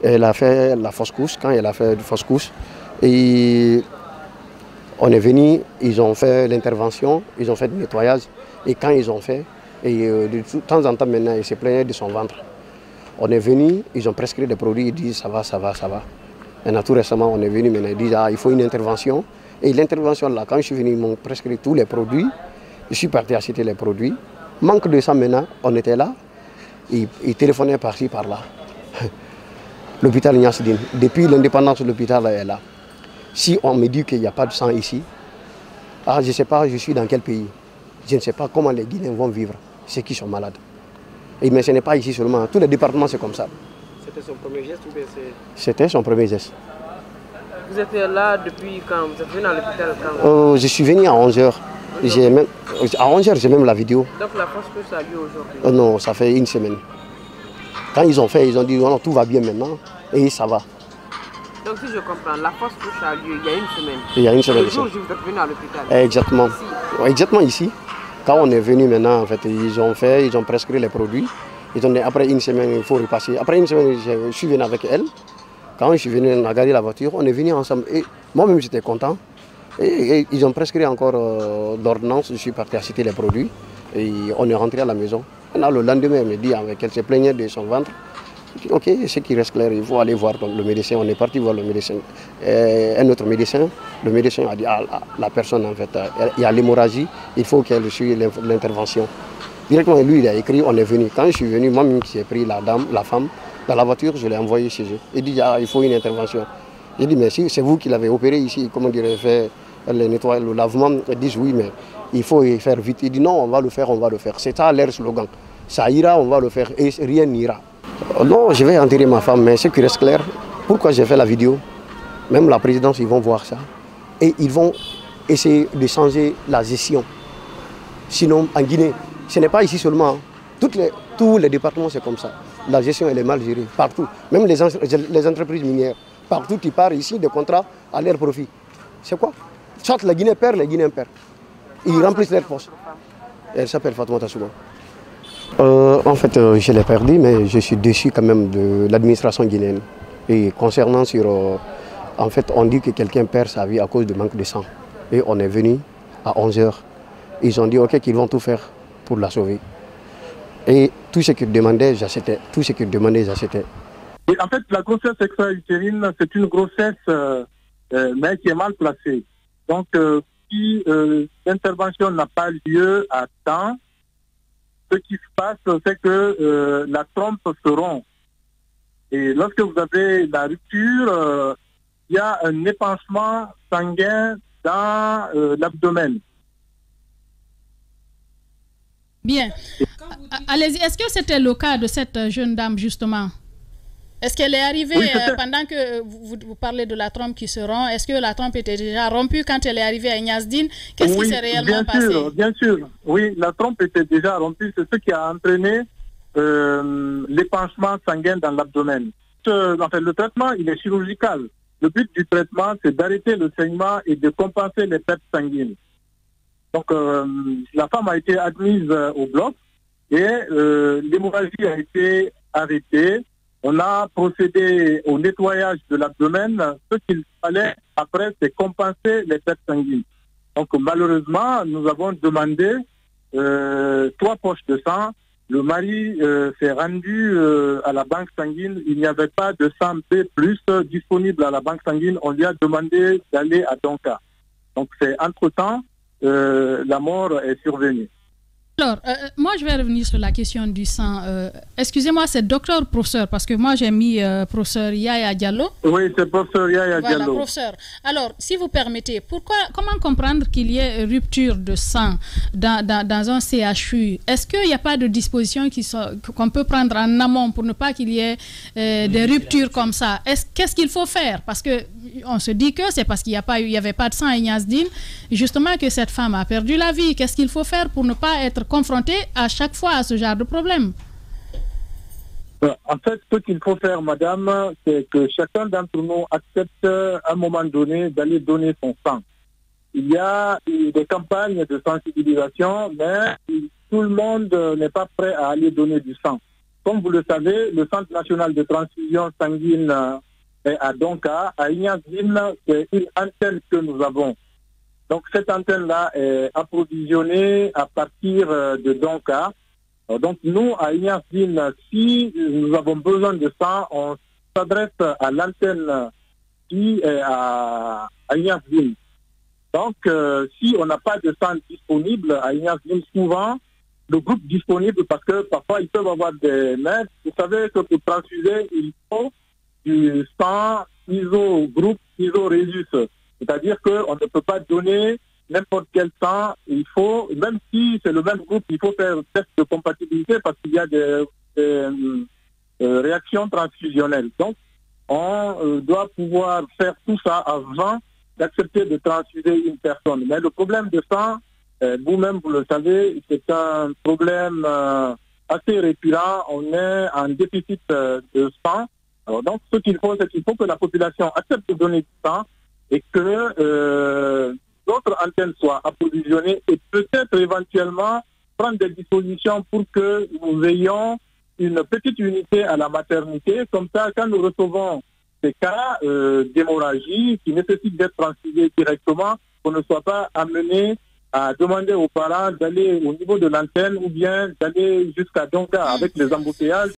Elle a fait la fausse couche, quand elle a fait la fausse couche. Et on est venu, ils ont fait l'intervention, ils ont fait le nettoyage. Et quand ils ont fait, et de temps en temps maintenant, il se plaignait de son ventre. On est venu, ils ont prescrit des produits, ils disent ça va, ça va, ça va. Maintenant, tout récemment, on est venu maintenant, ils disent il faut une intervention. Et l'intervention là, quand je suis venu, ils m'ont prescrit tous les produits. Je suis parti acheter les produits. Manque de sang maintenant, on était là. Ils téléphonaient par-ci, par-là. L'hôpital Niasdine, depuis l'indépendance de l'hôpital est là. Si on me dit qu'il n'y a pas de sang ici, je ne sais pas, je suis dans quel pays. Je ne sais pas comment les Guinéens vont vivre, ceux qui sont malades. Mais ce n'est pas ici seulement, tous les départements c'est comme ça. C'était son premier geste ou bien c'est... C'était son premier geste. Vous étiez là depuis quand? Vous êtes venu à l'hôpital quand? Je suis venu à 11h. À 11h, j'ai même la vidéo. Donc la fausse couche a lieu aujourd'hui? Non, ça fait une semaine. Quand ils ont fait, ils ont dit non, tout va bien maintenant et ça va. Donc si je comprends, la fausse couche a lieu il y a une semaine. Il y a une semaine. Le jour où vous êtes venu à l'hôpital? Exactement. Ici. Exactement ici. Quand on est venu maintenant, en fait, ils ont prescrit les produits. Ils ont dit après une semaine, il faut repasser. Après une semaine, je suis venu avec elle. Quand je suis venu, on a garé la voiture, on est venu ensemble. Et moi-même, j'étais content. Et ils ont prescrit encore l'ordonnance, je suis parti acheter les produits. Et on est rentré à la maison. Maintenant, le lendemain, elle me dit qu'elle se plaignait de son ventre. Je dis, ok, ce qui reste clair, il faut aller voir le médecin. On est parti voir le médecin. Un autre médecin, le médecin a dit la personne, en fait, il y a l'hémorragie, il faut qu'elle suive l'intervention. Directement, lui, il a écrit, on est venu. Quand je suis venu, moi-même, j'ai pris la femme, dans la voiture, je l'ai envoyée chez eux. Il dit, il faut une intervention. J'ai dit, mais si c'est vous qui l'avez opéré ici, comment dire, fait le nettoyage, le lavement. Ils disent, oui, mais il faut y faire vite. Il dit, non, on va le faire, on va le faire. C'est ça leur slogan. Ça ira, on va le faire et rien n'ira. Non, je vais enterrer ma femme, mais ce qui reste clair, pourquoi j'ai fait la vidéo, même la présidence, ils vont voir ça. Et ils vont essayer de changer la gestion. Sinon, en Guinée, ce n'est pas ici seulement. Tous les départements, c'est comme ça. La gestion, elle est mal gérée, partout. Même les entreprises minières. Partout, tu pars ici, des contrats à leur profit. C'est quoi? Soit la Guinée perd, les Guinéens perdent. Ils remplissent leurs postes. Elle s'appelle Fatoumata Souba. En fait, je l'ai perdu, mais je suis déçu quand même de l'administration guinéenne. Et concernant en fait, on dit que quelqu'un perd sa vie à cause de manque de sang. Et on est venu à 11h. Ils ont dit, ok, qu'ils vont tout faire pour la sauver. Et tout ce qu'ils demandaient, j'achetais. Tout ce qu'ils demandaient, j'achetais. En fait, la grossesse extra-utérine, c'est une grossesse, mais qui est mal placée. Donc, si l'intervention n'a pas lieu à temps, ce qui se passe, c'est que la trompe se rompt. Et lorsque vous avez la rupture, il y a un épanchement sanguin dans l'abdomen. Bien. Allez-y, est-ce que c'était le cas de cette jeune dame, justement? Est-ce qu'elle est arrivée pendant que vous parlez de la trompe qui se rompt? Est-ce que la trompe était déjà rompue quand elle est arrivée à Niasdine? Qu'est-ce qui s'est réellement passé? Bien sûr. Oui, la trompe était déjà rompue. C'est ce qui a entraîné l'épanchement sanguin dans l'abdomen. En fait, le traitement, il est chirurgical. Le but du traitement, c'est d'arrêter le saignement et de compenser les pertes sanguines. Donc, la femme a été admise au bloc et l'hémorragie a été arrêtée. On a procédé au nettoyage de l'abdomen. Ce qu'il fallait après, c'est compenser les pertes sanguines. Donc, malheureusement, nous avons demandé 3 poches de sang. Le mari s'est rendu à la banque sanguine. Il n'y avait pas de sang B+ disponible à la banque sanguine. On lui a demandé d'aller à Donka. Donc, c'est entre-temps, la mort est survenue. Alors, moi, je vais revenir sur la question du sang. Excusez-moi, c'est docteur professeur, parce que moi, j'ai mis professeur Yaya Diallo. Oui, c'est professeur Yaya Diallo. Voilà, professeur. Alors, si vous permettez, comment comprendre qu'il y ait rupture de sang dans un CHU? Est-ce qu'il n'y a pas de dispositions qu'on peut prendre en amont pour ne pas qu'il y ait des ruptures comme ça? Qu'est-ce qu'il faut faire? Parce qu'on se dit que c'est parce qu'il n'y avait pas de sang à Niasdine, justement, que cette femme a perdu la vie. Qu'est-ce qu'il faut faire pour ne pas être confronté à chaque fois à ce genre de problème? En fait, ce qu'il faut faire, madame, c'est que chacun d'entre nous accepte à un moment donné d'aller donner son sang. Il y a des campagnes de sensibilisation, mais tout le monde n'est pas prêt à aller donner du sang. comme vous le savez, le Centre national de transfusion sanguine est à Donka. À Ignace-Ville, c'est une antenne que nous avons. Donc cette antenne-là est approvisionnée à partir de Donka. Donc nous, à Ignace-Ville, si nous avons besoin de sang, on s'adresse à l'antenne qui est à Ignace-Ville. Donc si on n'a pas de sang disponible à Ignace-Ville, souvent, le groupe disponible, parce que parfois ils peuvent avoir des maîtres, vous savez que pour transfuser, il faut du sang iso-groupe, iso-résus. C'est-à-dire qu'on ne peut pas donner n'importe quel sang. Il faut, même si c'est le même groupe, il faut faire un test de compatibilité parce qu'il y a des réactions transfusionnelles. Donc, on doit pouvoir faire tout ça avant d'accepter de transfuser une personne. Mais le problème de sang, vous-même vous le savez, c'est un problème assez récurrent. On est en déficit de sang. Alors donc, ce qu'il faut, c'est qu'il faut que la population accepte de donner du sang et que d'autres antennes soient approvisionnées et peut-être éventuellement prendre des dispositions pour que nous ayons une petite unité à la maternité. Comme ça, quand nous recevons ces cas d'hémorragie qui nécessitent d'être transfusés directement, qu'on ne soit pas amené à demander aux parents d'aller au niveau de l'antenne ou bien d'aller jusqu'à Donka avec les embouteillages.